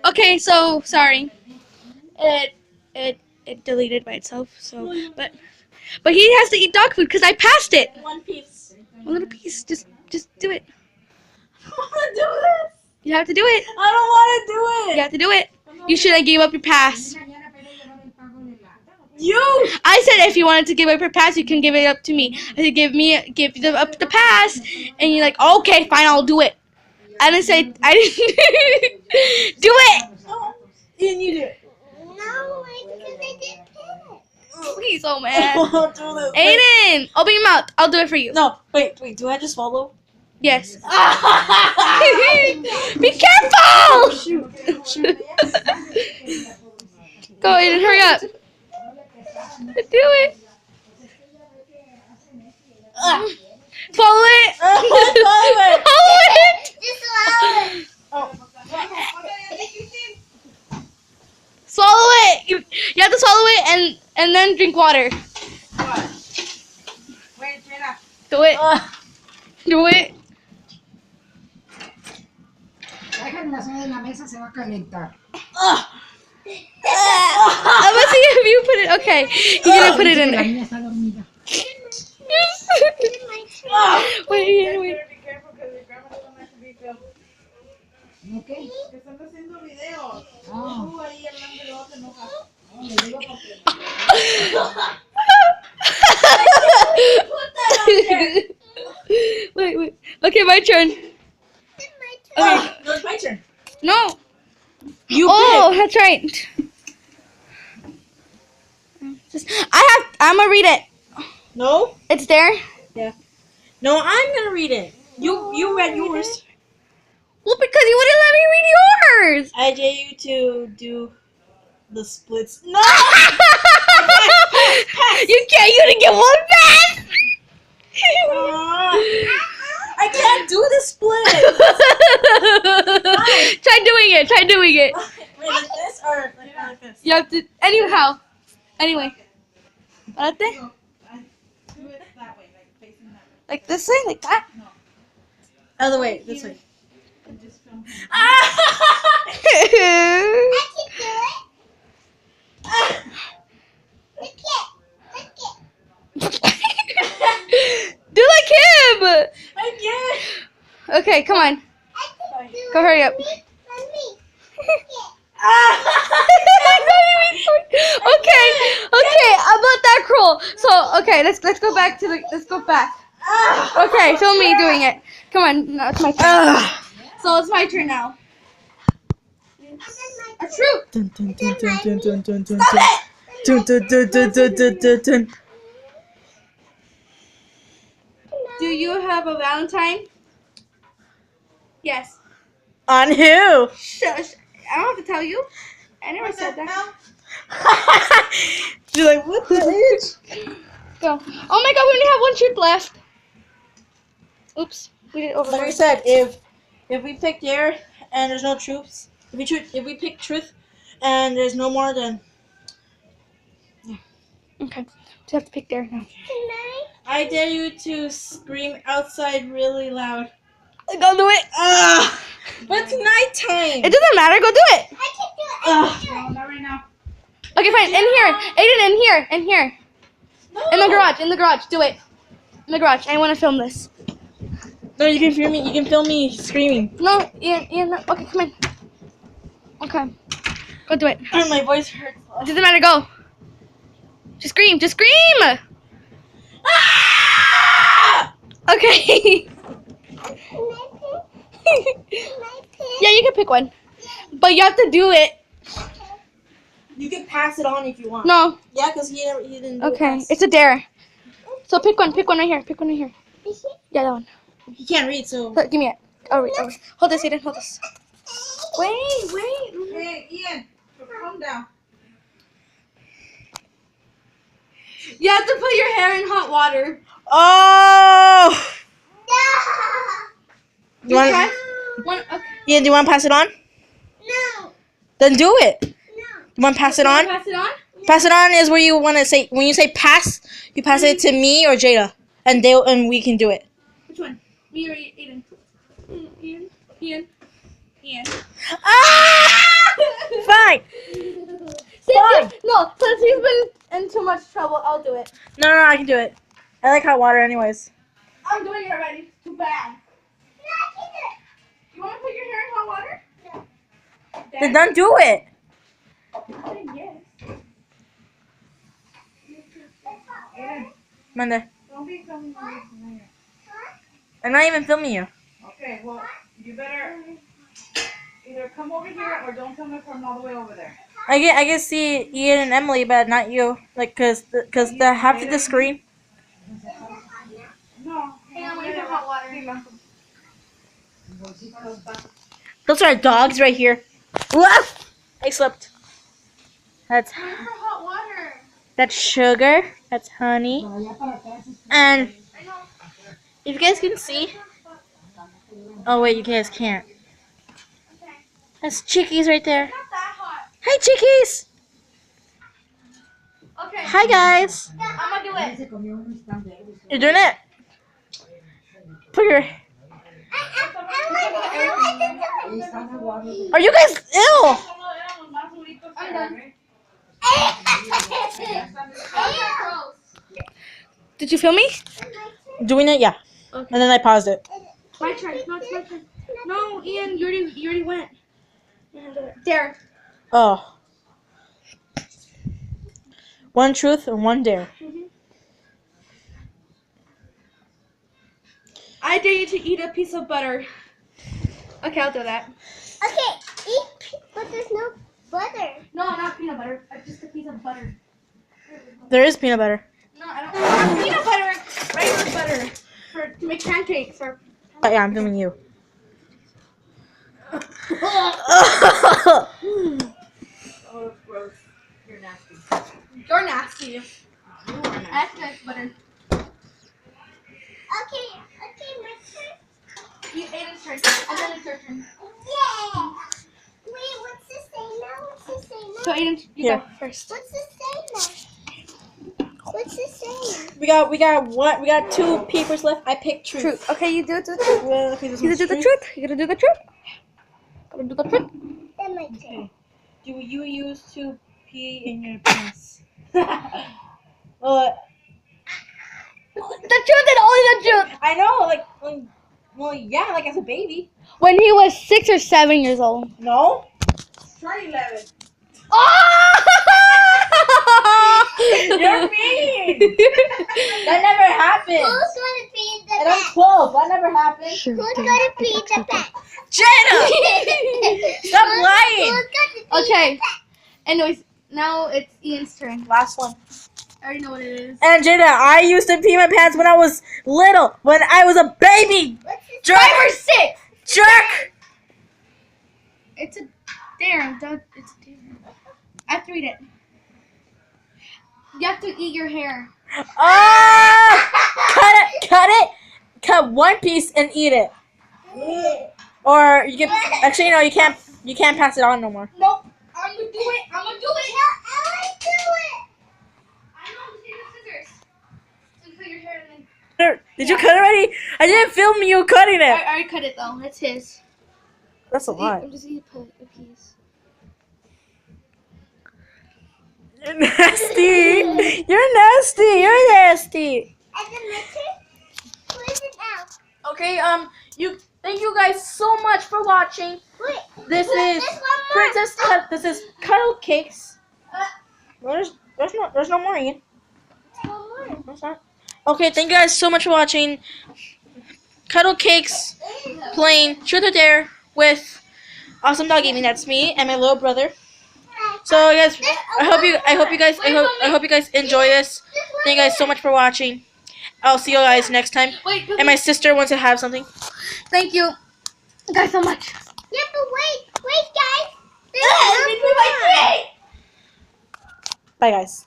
Okay, so sorry. It it deleted by itself. So, but he has to eat dog food because I passed it. One piece. One little piece. Just do it. I don't want to do this. You have to do it. I don't want to do it. You have to do it. You should have gave up your pass. You. I said if you wanted to give up your pass, you can give it up to me. I said give up the pass, and you're like, okay, fine, I'll do it. I didn't say I didn't do it. No. And you do it. No, because I didn't pick. He's so mad. Don't do this. Aiden, open your mouth. I'll do it for you. No, wait. Do I just swallow? Yes. Be careful! Shoot. Go, Aiden, hurry up. Do it. Follow it. Follow it. Just allow it. Swallow it. You have to swallow it and then drink water. Do it. Do it. Déjenla en la mesa, se va a calentar. I'm gonna see if you put it. Okay, you're gonna put it in La there. niña está dormida. Wait. Be careful because your grandma doesn't like to be filmed. ¿Ok? Que están haciendo videos. Ah, Tú ahí hablando de otra enoja. no, le digo porque... Wait. Okay, my turn. Okay. No, it's my turn. No. You Oh, that's right. I'm gonna read it. No? It's there. No, I'm gonna read it. You read yours. Well, because you wouldn't let me read yours. I dare you to do the splits. No! You can't. You didn't get one pass. I can't do the split. Try doing it. Wait, like this or like this? You have to. Anyway. Parate. Do it that way, like facing that way. Like this way, like that. Other way, this way. I can do it. Look it. Do like him. I can't. Okay, come on. I can do Go, hurry up. it. Me. Okay, I'm not that cruel. So, okay, let's go back to let's go back. Okay, film me doing it. Come on, now it's my turn. So it's my turn now. A truth. Dun, dun, dun, dun, dun, dun, dun, dun, dun, dun, dun, dun, dun, dun, dun, dun. Do you have a Valentine? Yes. On who? Shush. I don't have to tell you. I never said that. You're like, what the bitch? Go. Oh my god, we only have one truth left. Oops. We did over Like I said, if we pick dare and there's no truths, if we pick truth and there's no more, then Okay. Just have to pick there now. I dare you to scream outside really loud. Go do it. But it's nighttime. It doesn't matter. Go do it. No, not right now. Okay, fine. In here. Aiden, in here. No. In the garage. Do it. In the garage. I want to film this. No, you can film me. You can film me screaming. No, Ian. No. Okay, come in. Okay. Go do it. My voice hurts. It doesn't matter. Go. Just scream. Okay. Yeah, you can pick one. But you have to do it. You can pass it on if you want. No. Yeah, because he didn't do Okay. it. It's a dare. So pick one. Pick one right here. Yeah, that one. He can't read, so. So, give me it. Oh, wait. Hold this, Aiden. Hold this. Wait. Hey, Ian, calm down. You have to put your hair in hot water. Oh! You try? Okay. Yeah, do you want to pass it on? No. Then do it. No. You want to pass it on? Pass it on? Pass it on is where you want to say, when you say pass, you pass it to me or Jada, and we can do it. Which one? Me or Aiden? Ian. Ah! No, since he's been in too much trouble, I'll do it. No, I can do it. I like hot water anyways. I'm doing it already. It's too bad. You want to put your hair in hot water? Then don't do it. Yes. Monday. Don't be filming me. I'm not even filming you. Okay, well, you better either come over here or don't film it from all the way over there. I can see Ian and Emily, but not you. Like, cause the half of the screen. No. Hang on, let me get hot water. Those are dogs right here. Woof! I slipped. That's Wait for hot water. that's sugar. That's honey. And I know. if you guys can see. Oh wait, you guys can't. Okay. That's chickies right there. Not that hot. Hi chickies. Okay. Hi guys. I'm gonna do it. You're doing it. Put your. Are you guys ill? I'm done. Did you film me? Doing it, yeah. Okay. And then I paused it. My turn. No, it's my turn. No, Ian, you already went. There. Oh. One truth and one dare. I dare you to eat a piece of butter. Okay, I'll do that. Okay, eat, but there's no butter. No, not peanut butter. Just a piece of butter. There is peanut butter. No, I don't want peanut butter. Regular butter to make pancakes or. Oh, yeah, I'm filming you. Oh, it's gross. You're nasty. You're nasty. You are nasty. That's nice butter. Okay, my turn. You ate his turn, and then it's your turn. Yeah. Wait, what's this say now? What's this say now? So Aiden, you Here. go first. What's this say now? What's this say now? We got what? We got 2 papers left. I picked truth. Okay, you do the truth. Well, okay, this You one's gotta do the truth. truth. You gotta do the truth. Gotta do the truth. Then my turn. Do you used to pee in your pants? The truth and only the truth. I know, like, well, yeah, like as a baby. When he was 6 or 7 years old. No. Try 11. Oh! You're mean. That never happened. Who's gonna be in the And I'm back? 12. That never happened. Who's gonna be in the back? Jenna, stop lying. Who's gonna be Okay. in the back? Anyways, now it's Ian's turn. Last one. I already know what it is. And Jenna, I used to pee my pants when I was little, when I was a baby. What's this? Jerk. 5 or 6. Jerk. It's a dare. It's a dare. I have to read it. You have to eat your hair. Oh! Cut it. Cut one piece and eat it. Or you can actually no, you can't pass it on no more. Nope. I'm gonna do it. I'm gonna do it. No, I wanna do it. I know. Just use the scissors. And put your hair in. Then. Did you cut already? I didn't film you cutting I it. already cut it though. That's his. That's a lot. I'm just gonna put a piece. You're nasty. You're nasty. You're nasty. And then my turn. Where's it now? Okay, thank you guys so much for watching. Wait. This is There's one more. Princess Cut. This is Cuttle Cakes. There's no more, Ian. One more. There's not. Okay, thank you guys so much for watching. Cuttle Cakes playing Truth or Dare with Awesome Dog Gaming. That's me and my little brother. So guys, I hope you guys enjoy this. Thank you guys so much for watching. I'll see you guys next time. Wait. And my sister wants to have something. Thank you guys so much. Yeah, but wait, guys. There's one more. Bye guys.